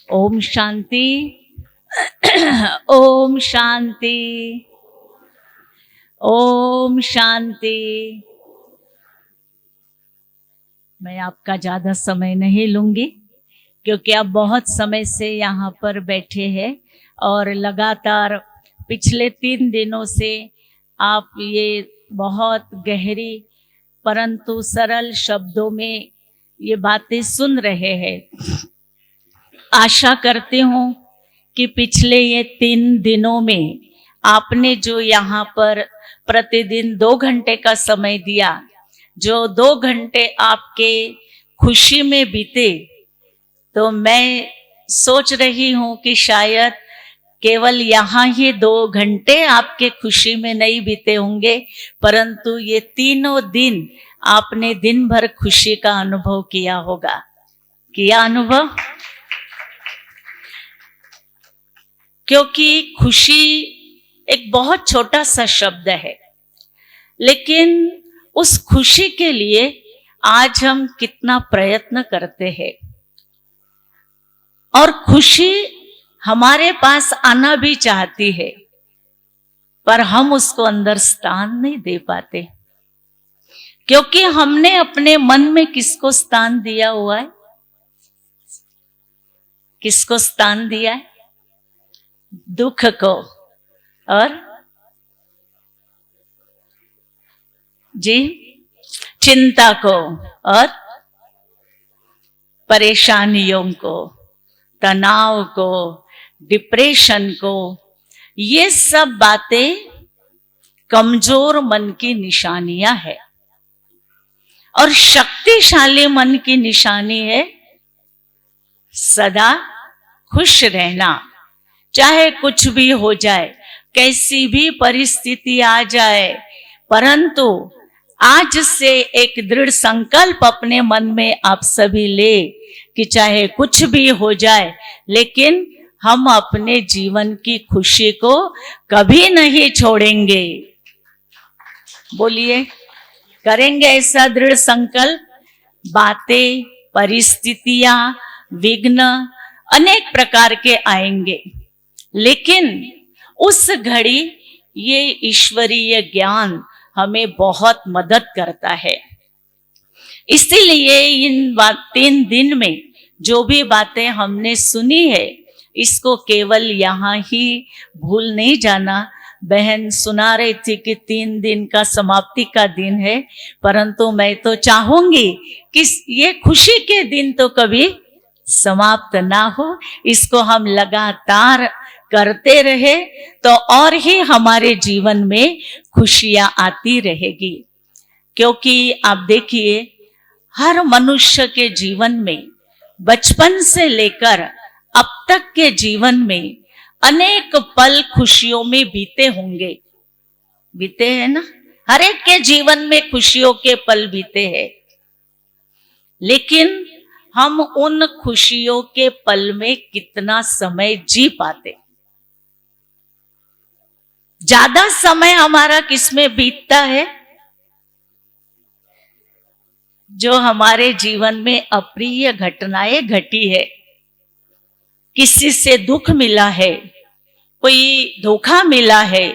ओम शांति। ओम शांति। ओम शांति। मैं आपका ज़्यादा समय नहीं लूँगी क्योंकि आप बहुत समय से यहाँ पर बैठे हैं और लगातार पिछले 3 दिनों से आप ये बहुत गहरी परंतु सरल शब्दों में ये बातें सुन रहे हैं। आशा करती हूँ कि पिछले ये 3 दिनों में आपने जो यहाँ पर प्रतिदिन 2 घंटे का समय दिया, जो 2 घंटे आपके खुशी में बीते, तो मैं सोच रही हूँ कि शायद केवल यहाँ ही 2 घंटे आपके खुशी में नहीं बीते होंगे, परंतु ये तीनों दिन आपने दिन भर खुशी का अनुभव किया होगा। किया अनुभव? क्योंकि खुशी एक बहुत छोटा सा शब्द है, लेकिन उस खुशी के लिए आज हम कितना प्रयत्न करते हैं और खुशी हमारे पास आना भी चाहती है, पर हम उसको अंदर स्थान नहीं दे पाते क्योंकि हमने अपने मन में किसको स्थान दिया हुआ है? किसको स्थान दिया है? दुख को और जी चिंता को और परेशानियों को, तनाव को, डिप्रेशन को। ये सब बातें कमजोर मन की निशानियां है और शक्तिशाली मन की निशानी है सदा खुश रहना। चाहे कुछ भी हो जाए, कैसी भी परिस्थिति आ जाए, परंतु आज से एक दृढ़ संकल्प अपने मन में आप सभी ले कि चाहे कुछ भी हो जाए, लेकिन हम अपने जीवन की खुशी को कभी नहीं छोड़ेंगे। बोलिए, करेंगे ऐसा दृढ़ संकल्प? बातें, परिस्थितियां, विघ्न अनेक प्रकार के आएंगे, लेकिन उस घड़ी ये ईश्वरीय ज्ञान हमें बहुत मदद करता है। इसीलिए इन 3 दिन में जो भी बातें हमने सुनी है, इसको केवल यहाँ ही भूल नहीं जाना। बहन सुना रही थी कि 3 दिन का समाप्ति का दिन है, परंतु मैं तो चाहूंगी कि ये खुशी के दिन तो कभी समाप्त ना हो, इसको हम लगातार करते रहे तो और ही हमारे जीवन में खुशियां आती रहेगी। क्योंकि आप देखिए, हर मनुष्य के जीवन में बचपन से लेकर अब तक के जीवन में अनेक पल खुशियों में बीते होंगे। बीते हैं ना? हर एक के जीवन में खुशियों के पल बीते हैं, लेकिन हम उन खुशियों के पल में कितना समय जी पाते? ज्यादा समय हमारा किसमें बीतता है? जो हमारे जीवन में अप्रिय घटनाएं घटी है, किसी से दुख मिला है, कोई धोखा मिला है,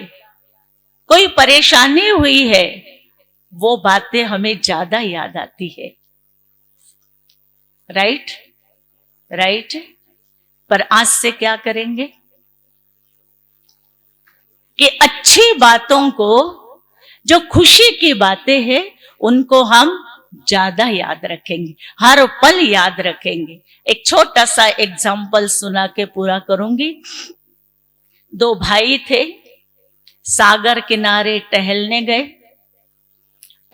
कोई परेशानी हुई है, वो बातें हमें ज्यादा याद आती है। राइट? राइट? पर आज से क्या करेंगे कि अच्छी बातों को, जो खुशी की बातें हैं, उनको हम ज्यादा याद रखेंगे, हर पल याद रखेंगे। एक छोटा सा एग्जाम्पल सुना के पूरा करूंगी। 2 भाई थे, सागर किनारे टहलने गए।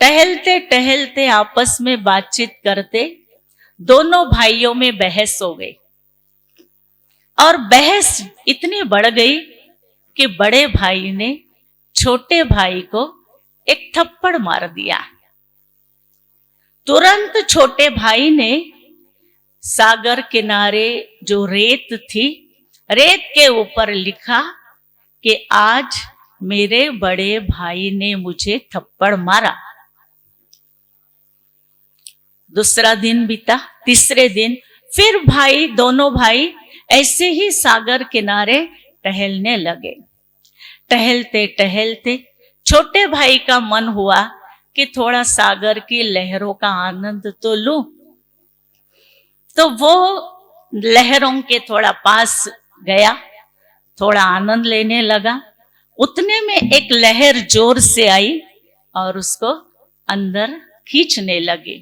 टहलते टहलते आपस में बातचीत करते दोनों भाइयों में बहस हो गई और बहस इतनी बढ़ गई कि बड़े भाई ने छोटे भाई को एक थप्पड़ मार दिया। तुरंत छोटे भाई ने सागर किनारे जो रेत थी, रेत के ऊपर लिखा कि आज मेरे बड़े भाई ने मुझे थप्पड़ मारा। दूसरा दिन बीता, तीसरे दिन फिर दोनों भाई ऐसे ही सागर किनारे टहलने लगे। टहलते टहलते छोटे भाई का मन हुआ कि थोड़ा सागर की लहरों का आनंद तो लूं। तो वो लहरों के थोड़ा पास गया, थोड़ा आनंद लेने लगा। उतने में एक लहर जोर से आई और उसको अंदर खींचने लगी।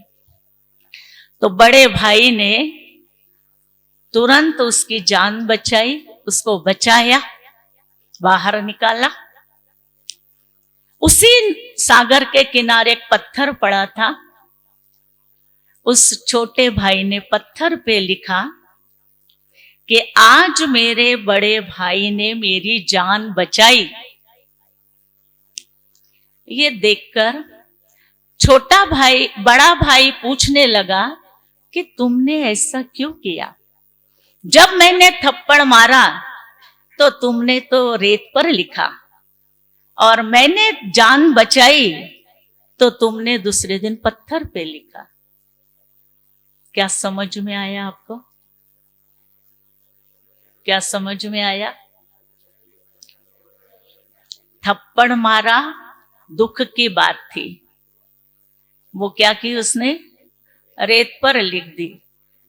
तो बड़े भाई ने तुरंत उसकी जान बचाई, उसको बचाया, बाहर निकाला। उसी सागर के किनारे एक पत्थर पड़ा था। उस छोटे भाई ने पत्थर पे लिखा कि आज मेरे बड़े भाई ने मेरी जान बचाई। ये देखकर छोटा भाई बड़ा भाई पूछने लगा कि तुमने ऐसा क्यों किया? जब मैंने थप्पड़ मारा तो तुमने तो रेत पर लिखा, और मैंने जान बचाई तो तुमने दूसरे दिन पत्थर पे लिखा। क्या समझ में आया आपको? क्या समझ में आया? थप्पड़ मारा दुख की बात थी, वो क्या की उसने? रेत पर लिख दी।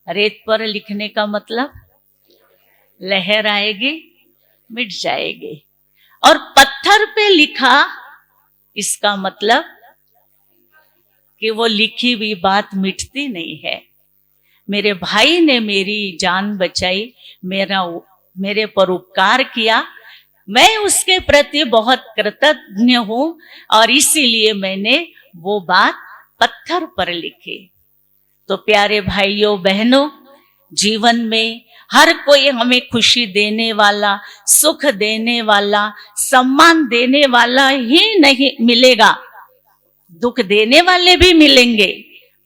रेत पर लिखने का मतलब लहर आएगी, मिट जाएगी। और पत्थर पे लिखा, इसका मतलब कि वो लिखी हुई बात मिटती नहीं है। मेरे भाई ने मेरी जान बचाई, मेरे पर उपकार किया, मैं उसके प्रति बहुत कृतज्ञ हूं, और इसीलिए मैंने वो बात पत्थर पर लिखी। तो प्यारे भाइयों बहनों, जीवन में हर कोई हमें खुशी देने वाला, सुख देने वाला, सम्मान देने वाला ही नहीं मिलेगा, दुख देने वाले भी मिलेंगे,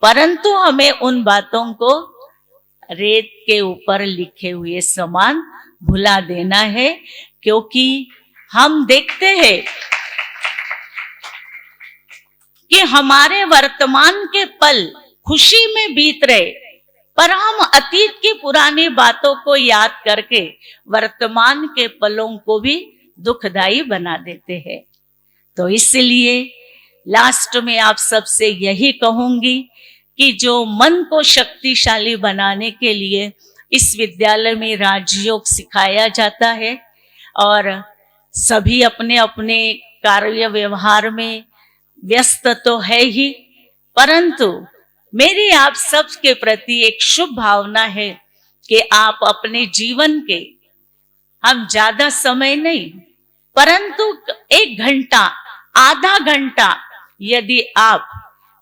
परंतु हमें उन बातों को रेत के ऊपर लिखे हुए समान भुला देना है। क्योंकि हम देखते हैं कि हमारे वर्तमान के पल खुशी में बीत रहे, पर हम अतीत की पुरानी बातों को याद करके वर्तमान के पलों को भी दुखदाई बना देते हैं। तो इसलिए लास्ट में आप सबसे यही कहूंगी कि जो मन को शक्तिशाली बनाने के लिए इस विद्यालय में राजयोग सिखाया जाता है, और सभी अपने अपने कार्य व्यवहार में व्यस्त तो है ही, परंतु मेरी आप सब के प्रति एक शुभ भावना है कि आप अपने जीवन के, हम ज्यादा समय नहीं, परंतु 1 घंटा, आधा घंटा यदि आप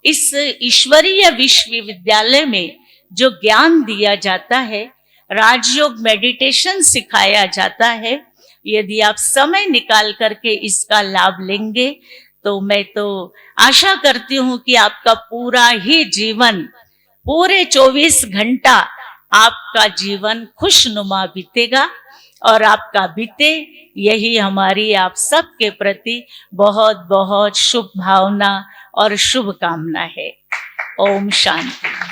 इस ईश्वरीय विश्वविद्यालय में जो ज्ञान दिया जाता है, राजयोग मेडिटेशन सिखाया जाता है, यदि आप समय निकाल करके इसका लाभ लेंगे, तो मैं तो आशा करती हूं कि आपका पूरा ही जीवन, पूरे 24 घंटा आपका जीवन खुशनुमा बीतेगा, और आपका बीते, यही हमारी आप सबके प्रति बहुत बहुत शुभ भावना और शुभकामना है। ओम शांति।